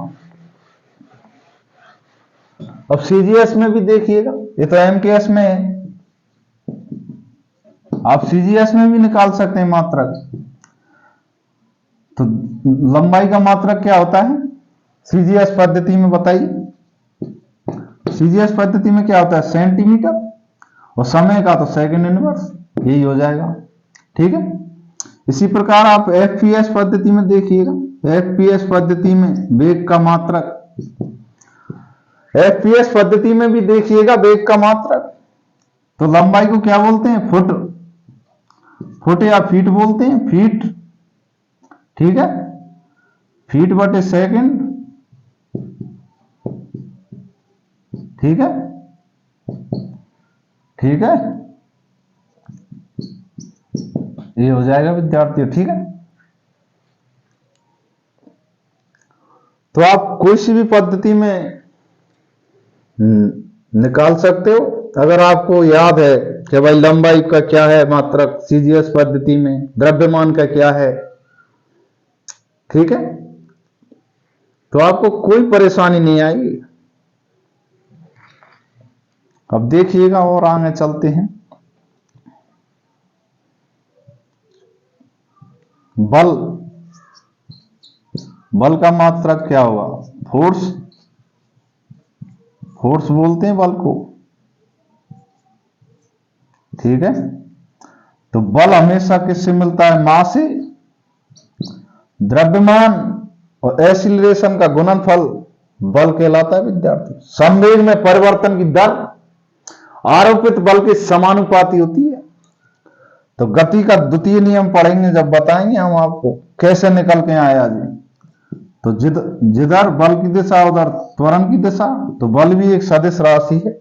S1: अब सीजीएस में भी देखिएगा, ये तो एमकेएस में है, आप सीजीएस में भी निकाल सकते हैं मात्रक। तो लंबाई का मात्रक क्या होता है सीजीएस पद्धति में बताइए, सीजीएस पद्धति में क्या होता है सेंटीमीटर, और समय का तो सेकंड इनवर्स, यही हो जाएगा, ठीक है। इसी प्रकार आप एफपीएस पद्धति में देखिएगा, एफपीएस पद्धति में वेग का मात्रक, एफपीएस पद्धति में भी देखिएगा वेग का मात्रक, तो लंबाई को क्या बोलते हैं फुट, फुट या फीट बोलते हैं, फीट, ठीक है, फीट बटे सेकंड, ठीक है, ठीक है, ये हो जाएगा विद्यार्थियों, ठीक है। तो आप कोई सी भी पद्धति में निकाल सकते हो, अगर आपको याद है कि भाई लंबाई का क्या है मात्रक सीजीएस पद्धति में, द्रव्यमान का क्या है, ठीक है, तो आपको कोई परेशानी नहीं आएगी। अब देखिएगा और आगे चलते हैं, बल, बल का मात्रक क्या होगा, फोर्स, फोर्स बोलते हैं बल को, ठीक है। तो बल हमेशा किससे मिलता है, मास से, द्रव्यमान और एक्सीलरेशन का गुणनफल बल कहलाता है विद्यार्थी। संवेग में परिवर्तन की दर आरोपित बल के समानुपाती होती है। तो गति का द्वितीय नियम पढ़ेंगे जब बताएंगे हम आपको कैसे निकल के आया जी। तो जिधर बल की दिशा उधर त्वरण की दिशा, तो बल भी एक सदिश राशि है,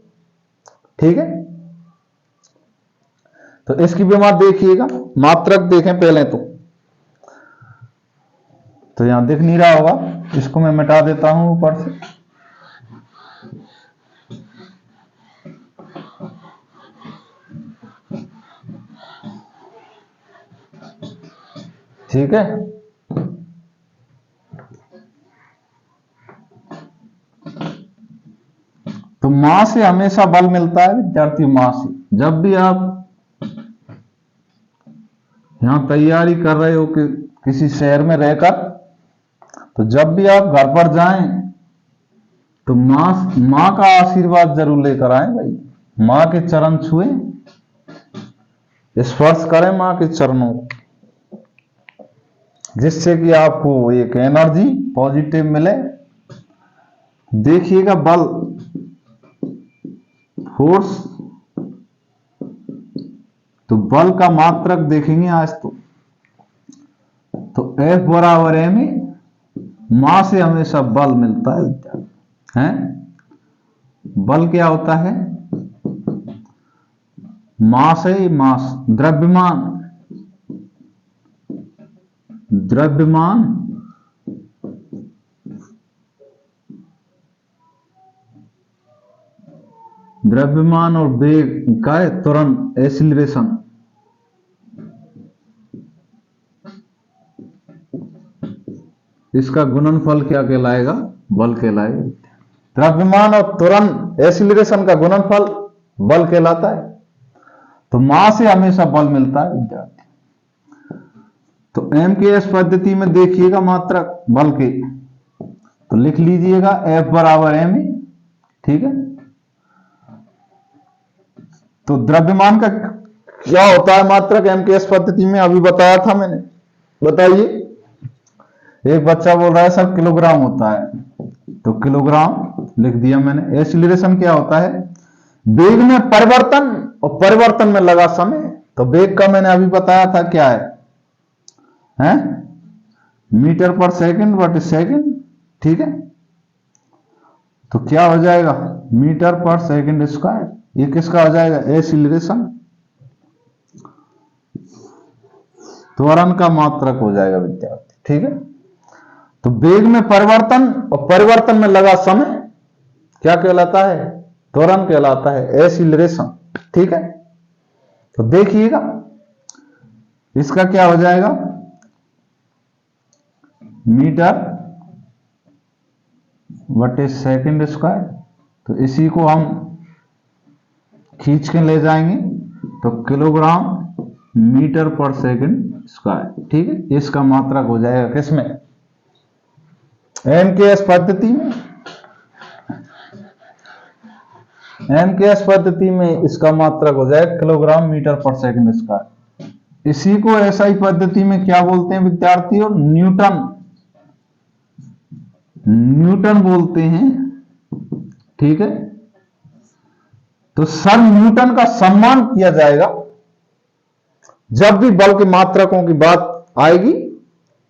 S1: ठीक है। तो इसकी भी बात देखिएगा, मात्रक देखें पहले तो यहां दिख नहीं रहा होगा, इसको मैं मिटा देता हूं ऊपर से। ठीक है, तो मां से हमेशा बल मिलता है विद्यार्थी, मां से। जब भी आप यहां तैयारी कर रहे हो कि किसी शहर में रहकर, तो जब भी आप घर पर जाएं तो मां का आशीर्वाद जरूर लेकर आए भाई। मां के चरण छुए, स्पर्श करें मां के चरणों, जिससे कि आपको एक एनर्जी पॉजिटिव मिले। देखिएगा बल फोर्स, तो बल का मात्रक देखेंगे आज तो F बराबर है में मां से हमेशा बल मिलता है। बल क्या होता है? मास है, मास द्रव्यमान, द्रव्यमान द्रव्यमान और वेग का है त्वरण, एसिलरेशन। इसका गुणनफल क्या कहलाएगा? बल कहलाएगा। द्रव्यमान और त्वरण एसिलरेशन का गुणनफल बल कहलाता है। तो मां से हमेशा बल मिलता है विद्यार्थी। तो MKS पद्धति में देखिएगा मात्रक बल के, तो लिख लीजिएगा F बराबर m, ठीक है। तो द्रव्यमान का क्या होता है मात्रक MKS पद्धति में? अभी बताया था मैंने, बताइए। एक बच्चा बोल रहा है सर किलोग्राम होता है, तो किलोग्राम लिख दिया मैंने। एक्सीलरेशन क्या होता है? वेग में परिवर्तन और परिवर्तन में लगा समय। तो वेग का मैंने अभी बताया था क्या है? मीटर पर सेकंड बटे सेकंड, ठीक है। तो क्या हो जाएगा? मीटर पर सेकंड स्क्वायर। ये किसका हो जाएगा? एक्सीलरेशन, त्वरण का मात्रक हो जाएगा विद्यार्थी, ठीक है। तो वेग में परिवर्तन और परिवर्तन में लगा समय क्या कहलाता है? त्वरण कहलाता है, एक्सीलरेशन, ठीक है। तो देखिएगा इसका क्या हो जाएगा? मीटर बटे सेकंड स्क्वायर। तो इसी को हम खींच के ले जाएंगे तो किलोग्राम मीटर पर सेकंड स्क्वायर, ठीक है। इसका मात्रक हो जाएगा किसमें? MKS पद्धति में। MKS पद्धति में इसका मात्रक हो जाएगा किलोग्राम मीटर पर सेकंड स्क्वायर। इसी को SI पद्धति में क्या बोलते हैं विद्यार्थियों? न्यूटन, न्यूटन बोलते हैं, ठीक है। तो सर न्यूटन का सम्मान किया जाएगा जब भी बल के मात्रकों की बात आएगी।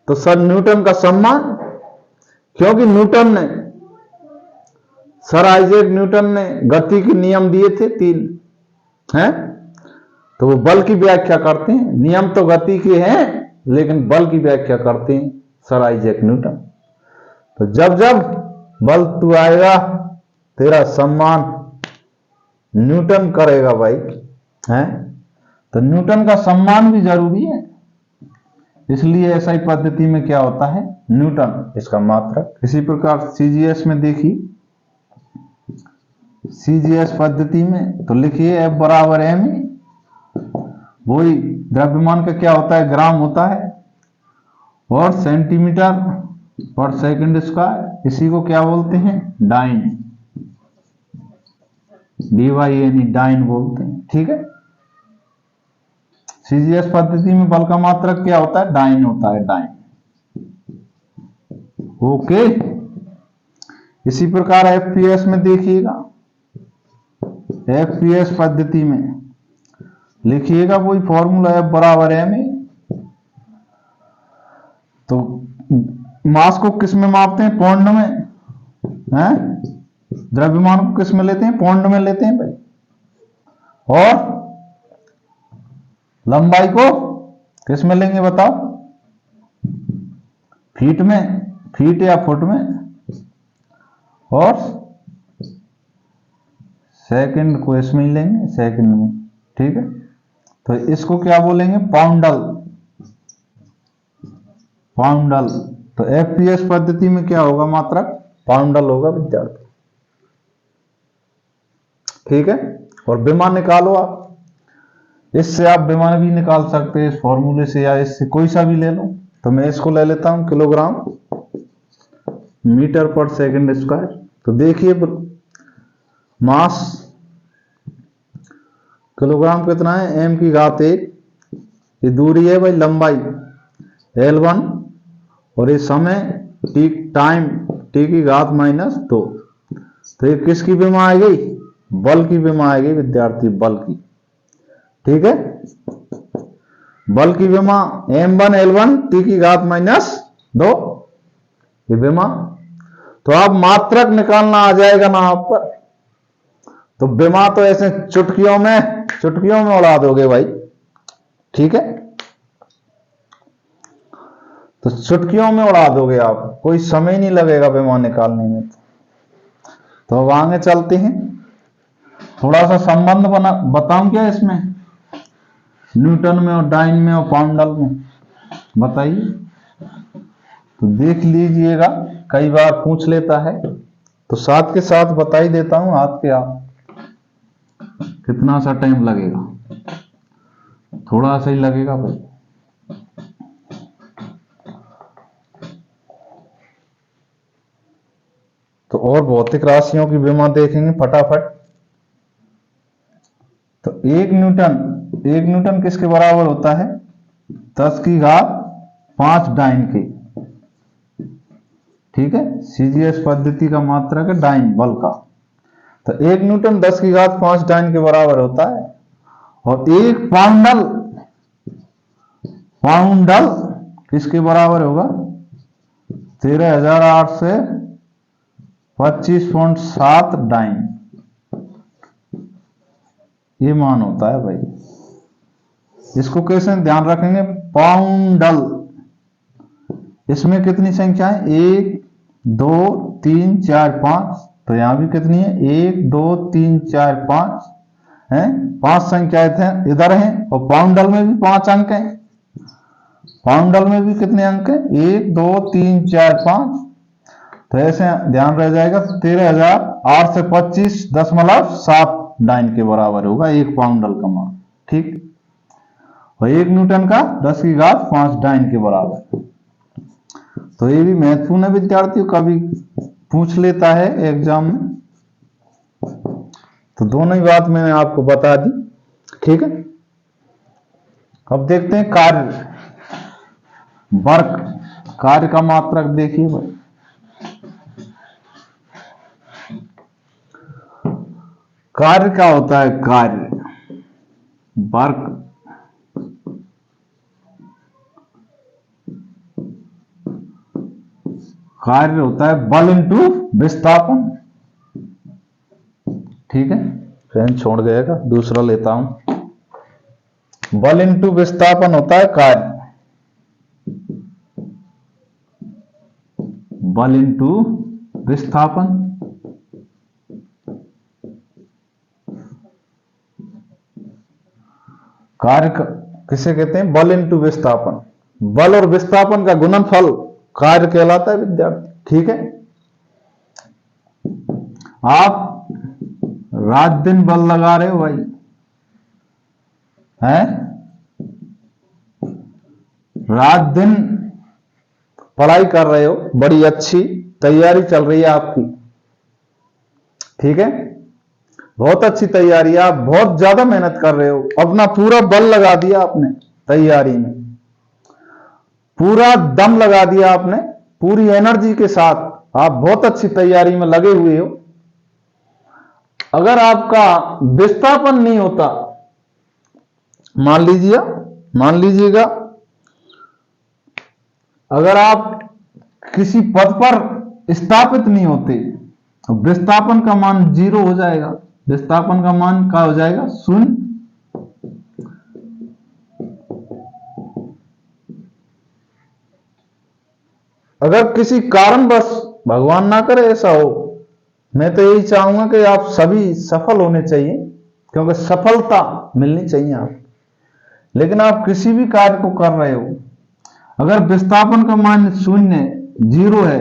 S1: तो सर न्यूटन का सम्मान, क्योंकि न्यूटन ने, सर आइजैक न्यूटन ने गति के नियम दिए थे 3 हैं। तो वो बल की व्याख्या करते हैं। नियम तो गति के हैं लेकिन बल की व्याख्या करते हैं सर आइजैक न्यूटन। तो जब जब बल तू आएगा तेरा सम्मान न्यूटन करेगा भाई, हैं। तो न्यूटन का सम्मान भी जरूरी है, इसलिए SI पद्धति में क्या होता है? न्यूटन, इसका मात्रक। इसी प्रकार CGS में देखिए, CGS पद्धति में तो लिखिए F बराबर m, वही द्रव्यमान का क्या होता है? ग्राम होता है, और सेंटीमीटर पर सेकंड स्क्वायर, इसी को क्या बोलते हैं? डाइन, DYNE, डाइन बोलते हैं, ठीक है। CGS पद्धति में बल का मात्रक क्या होता है? डाइन होता है, डाइन, ओके। इसी प्रकार एफपीएस में देखिएगा, एफपीएस पद्धति में लिखिएगा वही फॉर्मूला F बराबर है में। तो मास को किस में मापते हैं? पौंड में, हैं? द्रव्यमान को किस में लेते हैं? पौंड में लेते हैं भाई। और लंबाई को किस में लेंगे बताओ? फीट में, फीट या फुट में। और सेकंड को इसमें ही लेंगे, सेकंड में, ठीक है। तो इसको क्या बोलेंगे? पाउंडल, पाउंडल। तो एफपीएस पद्धति में क्या होगा? मात्रक पाउंडल होगा विद्यार्थी, ठीक है। और विमान निकालो आप, इससे आप विमान भी निकाल सकते हैं इस फॉर्मूले से, या इससे कोई सा भी ले लो। तो मैं इसको ले लेता हूं किलोग्राम मीटर पर सेकंड स्क्वायर। तो देखिए मास किलोग्राम कितना है? m की घात 1। ये दूरी है भाई लंबाई L1, और ये समय t टाइम t की घात -2। तो ये किसकी विमा आ गई? बल की विमा आ गई विद्यार्थी, बल की, ठीक है। बल की विमा m1 L1 t की घात -2, ये विमा। तो आप मात्रक निकालना आ जाएगा ना आप पर। तो विमा तो ऐसे चुटकियों में उड़ा दोगे भाई, ठीक है। तो चुटकियों में उड़ा दोगे आप, कोई समय नहीं लगेगा विमा निकालने में। तो अब आगे चलते हैं, थोड़ा सा संबंध बताऊं क्या इसमें, न्यूटन में और डाइन में और पाउंडल में, बताइए। तो देख लीजिएगा, कई बार पूछ लेता है, तो साथ के साथ बता ही देता हूं, हाथ के हाथ कितना सा टाइम लगेगा, थोड़ा सा ही लगेगा भाई। तो और भौतिक राशियों की विमा देखेंगे फटाफट। तो 1 न्यूटन किसके बराबर होता है? 10 की घात 5 डाइन के, ठीक है। सीजीएस पद्धति का मात्रक है डाइन, बल का। तो 1 न्यूटन 10 की घात 5 डाइन के बराबर होता है। और 1 पाउंडल किसके बराबर होगा? 13,800 से 25.7 डाइन, ये मान होता है भाई। इसको कैसे ध्यान रखेंगे? पाउंडल, इसमें कितनी संख्या है? 1 2 3 4 5। तो यहां भी कितनी है? 1 2 3 4 5 है, 5 संख्याएं थे इधर हैं। और पाउंडल में भी 5 अंक हैं। पाउंडल में भी कितने अंक हैं? 1 2 3 4 5। तो ऐसे ध्यान रह जाएगा, 13,800 से 25.7 डाइन के बराबर होगा 1 पाउंडल का मान, ठीक। और 1 न्यूटन का 10 की घात 5 डाइन के बराबर। तो ये भी महत्वपूर्ण है विद्यार्थियों, कभी पूछ लेता है एग्जाम में। तो दोनों ही बात मैंने आपको बता दी, ठीक है। अब देखते हैं कार्य, वर्क, कार्य का मात्रक देखिए भाई। कार्य क्या होता है? कार्य, वर्क, कार्य होता है बल इंटू विस्थापन, ठीक है। पेन छोड़ गएगा, दूसरा लेता हूं। बल इंटू विस्थापन होता है कार्य, बल इंटू विस्थापन। कार्य किसे कहते हैं? बल इंटू विस्थापन। बल और विस्थापन का गुणनफल कार्य कहलाता है विद्यार्थी, ठीक है। आप रात दिन बल लगा रहे हो भाई, हैं? रात दिन पढ़ाई कर रहे हो, बड़ी अच्छी तैयारी चल रही है आपकी, ठीक है। बहुत अच्छी तैयारी है, आप बहुत ज्यादा मेहनत कर रहे हो, अपना पूरा बल लगा दिया आपने तैयारी में, पूरा दम लगा दिया आपने, पूरी एनर्जी के साथ आप बहुत अच्छी तैयारी में लगे हुए हो। अगर आपका विस्थापन नहीं होता, मान लीजिएगा अगर आप किसी पद पर स्थापित नहीं होते तो विस्थापन का मान 0 हो जाएगा। विस्थापन का मान क्या हो जाएगा? 0। अगर किसी कारणवश, भगवान ना करे ऐसा हो, मैं तो यही चाहूंगा कि आप सभी सफल होने चाहिए, क्योंकि सफलता मिलनी चाहिए आप। लेकिन आप किसी भी कार्य को कर रहे हो, अगर विस्थापन का मान 0 है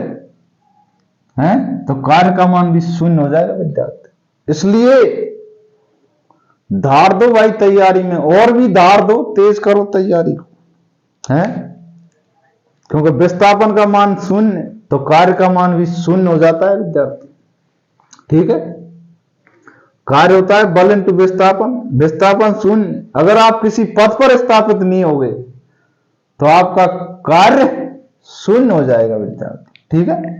S1: तो कार्य का मान भी 0 हो जाएगा विद्यार्थी। इसलिए धार दो भाई तैयारी में, और भी धार दो, तेज करो तैयारी को, है, क्योंकि विस्थापन का मान 0 तो कार्य का मान भी 0 हो जाता है विद्यार्थी। ठीक है, कार्य होता है बल इंटू विस्थापन, विस्थापन 0। अगर आप किसी पथ पर स्थापित नहीं होगे तो आपका कार्य 0 हो जाएगा विद्यार्थी। ठीक है,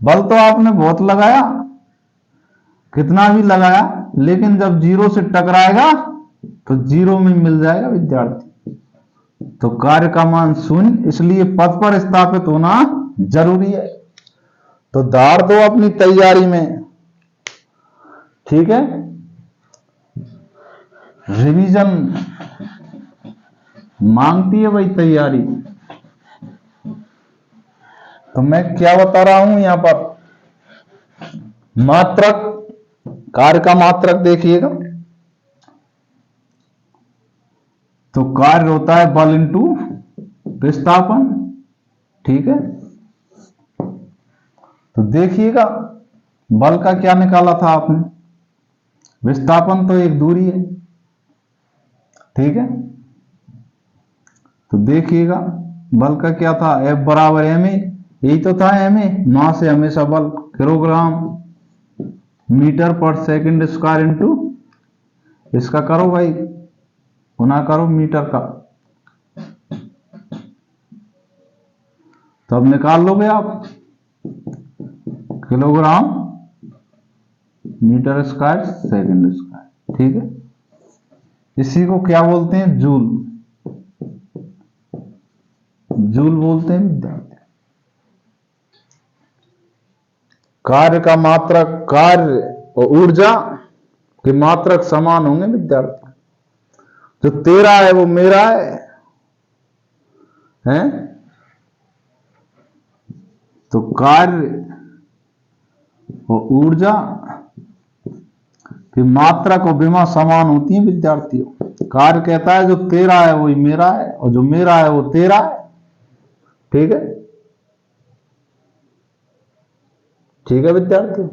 S1: बल तो आपने बहुत लगाया, कितना भी लगाया, लेकिन जब 0 से टकराएगा तो 0 में मिल जाएगा विद्यार्थी, तो कार्य का मान 0। इसलिए पथ पर स्थापित होना जरूरी है। तो धार दो अपनी तैयारी में। ठीक है, रिवीजन मांगती है भाई तैयारी। तो मैं क्या बता रहा हूं यहां पर, मात्रक, कार्य का मात्रक देखिएगा, तो कार्य होता है बल इंटू विस्थापन। ठीक है, तो देखिएगा बल का क्या निकाला था आपने, विस्थापन तो एक दूरी है। ठीक है, तो देखिएगा बल का क्या था, F बराबर ma, यही तो था ma, मास है हमेशा बल, किलोग्राम मीटर पर सेकंड स्क्वायर इंटू, इसका करो भाई गुना करो मीटर का, तो अब निकाल लोगे आप kilogram metre square second square. ठीक है, इसी को क्या बोलते हैं, जूल, जूल बोलते हैं विद्यार्थी। कार्य का मात्रक, कार्य और ऊर्जा के मात्रक समान होंगे विद्यार्थी। जो तेरा है वो मेरा है? तो कार्य और ऊर्जा की मात्रक और विमा समान होती है विद्यार्थियों। कार्य कहता है जो तेरा है वही मेरा है, और जो मेरा है वो तेरा है। ठीक है, ठीक है विद्यार्थियों,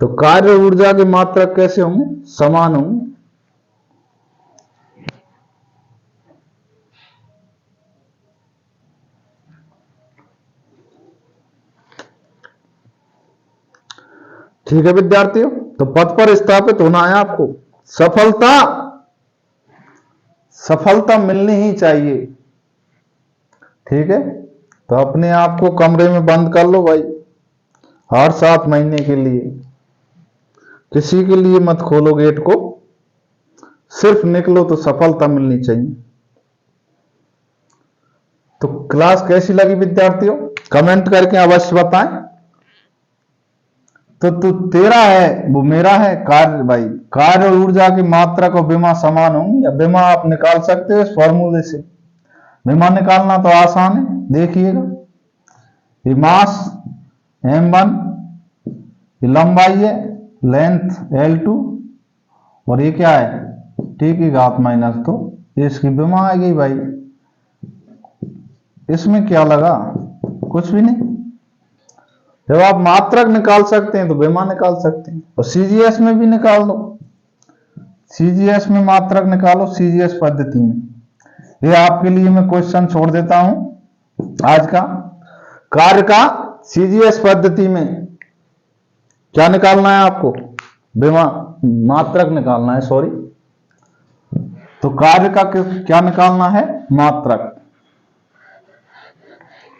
S1: तो कार्य और ऊर्जा के मात्रक कैसे होंगे, समान होंगे। ठीक है विद्यार्थियों, तो पथ पर स्थापित होना है आपको, सफलता, सफलता मिलनी ही चाहिए। ठीक है, तो अपने आप को कमरे में बंद कर लो भाई, हर 7 महीने के लिए, किसी के लिए मत खोलो गेट को, सिर्फ निकलो तो सफलता मिलनी चाहिए। तो क्लास कैसी लगी विद्यार्थियों, कमेंट करके अवश्य बताएं। तो तेरा है वो मेरा है, कार्य भाई, कार्य और ऊर्जा की मात्रक और विमा समान होंगी। अब विमा आप निकाल सकते हो इस फॉर्मूले से, विमा निकालना तो आसान है। देखिएगा ये मास m1, ये लंबाई है, लेंथ L2, और ये क्या है, t की घात -2, ये इसकी विमा आ गई भाई। इसमें क्या लगा, कुछ भी नहीं। जब आप मात्रक निकाल सकते हैं तो विमा निकाल सकते हैं, और सीजीएस में भी निकाल दो, सीजीएस में मात्रक निकालो, सीजीएस पद्धति में। ये आपके लिए मैं क्वेश्चन छोड़ देता हूं आज का, कार्य का सीजीएस पद्धति में क्या निकालना है आपको, विमा, मात्रक निकालना है, सॉरी। तो कार्य का क्या निकालना है, मात्रक,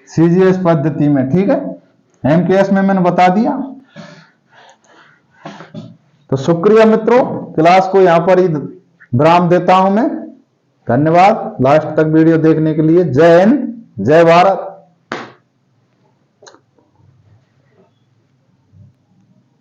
S1: सीजीएस पद्धति में। ठीक है, एमकेएस में मैंने बता दिया। तो शुक्रिया मित्रों, क्लास को यहां पर ही विराम देता हूं मैं। धन्यवाद लास्ट तक वीडियो देखने के लिए। जय हिंद, जय भारत।